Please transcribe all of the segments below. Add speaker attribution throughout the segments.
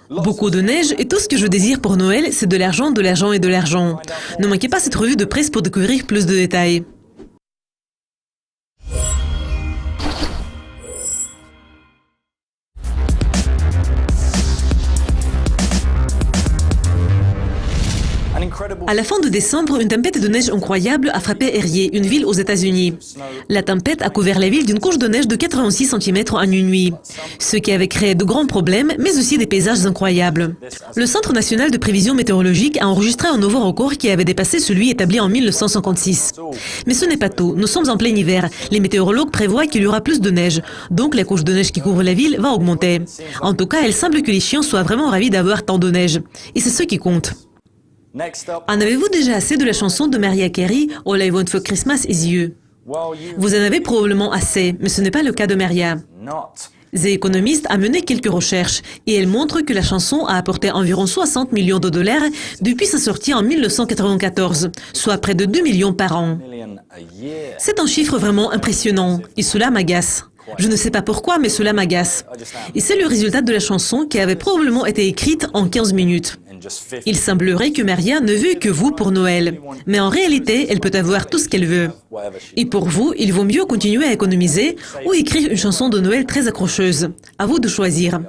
Speaker 1: Beaucoup de neige et tout ce que je désire pour Noël, c'est de l'argent, de l'argent et de l'argent. Ne manquez pas cette revue de presse pour découvrir plus de détails. À la fin de décembre, une tempête de neige incroyable a frappé Erie, une ville aux États-Unis. La tempête a couvert la ville d'une couche de neige de 86 cm en une nuit, ce qui avait créé de grands problèmes, mais aussi des paysages incroyables. Le Centre national de prévision météorologique a enregistré un nouveau record qui avait dépassé celui établi en 1956. Mais ce n'est pas tout, nous sommes en plein hiver. Les météorologues prévoient qu'il y aura plus de neige, donc la couche de neige qui couvre la ville va augmenter. En tout cas, il semble que les chiens soient vraiment ravis d'avoir tant de neige. Et c'est ce qui compte. En avez-vous déjà assez de la chanson de Mariah Carey, All I Want for Christmas is You? Vous en avez probablement assez, mais ce n'est pas le cas de Mariah. The Economist a mené quelques recherches et elle montre que la chanson a apporté environ 60 millions de dollars depuis sa sortie en 1994, soit près de 2 millions par an. C'est un chiffre vraiment impressionnant et cela m'agace. Je ne sais pas pourquoi, mais cela m'agace. Et c'est le résultat de la chanson qui avait probablement été écrite en 15 minutes. Il semblerait que Maria ne veut que vous pour Noël. Mais en réalité, elle peut avoir tout ce qu'elle veut. Et pour vous, il vaut mieux continuer à économiser ou écrire une chanson de Noël très accrocheuse. À vous de choisir.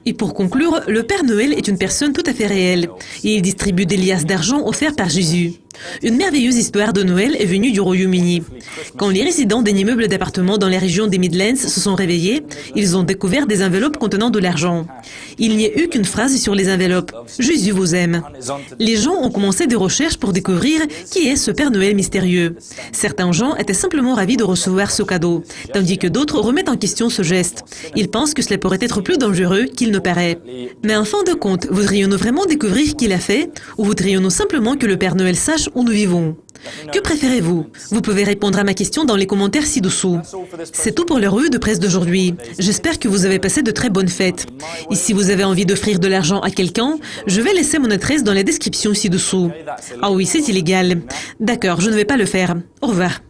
Speaker 1: Et pour conclure, le Père Noël est une personne tout à fait réelle. Et il distribue des liasses d'argent offerts par Jésus. Une merveilleuse histoire de Noël est venue du Royaume-Uni. Quand les résidents d'un immeuble d'appartements dans la région des Midlands se sont réveillés, ils ont découvert des enveloppes contenant de l'argent. Il n'y a eu qu'une phrase sur les enveloppes. « Jésus vous aime ». Les gens ont commencé des recherches pour découvrir qui est ce Père Noël mystérieux. Certains gens étaient simplement ravis de recevoir ce cadeau, tandis que d'autres remettent en question ce geste. Ils pensent que cela pourrait être plus dangereux qu'il ne paraît. Mais en fin de compte, voudrions-nous vraiment découvrir qui l'a fait, ou voudrions-nous simplement que le Père Noël sache où nous vivons? Que préférez-vous? Vous pouvez répondre à ma question dans les commentaires ci-dessous. C'est tout pour la revue de presse d'aujourd'hui. J'espère que vous avez passé de très bonnes fêtes. Et si vous avez envie d'offrir de l'argent à quelqu'un, je vais laisser mon adresse dans la description ci-dessous. Ah oui, c'est illégal. D'accord, je ne vais pas le faire. Au revoir.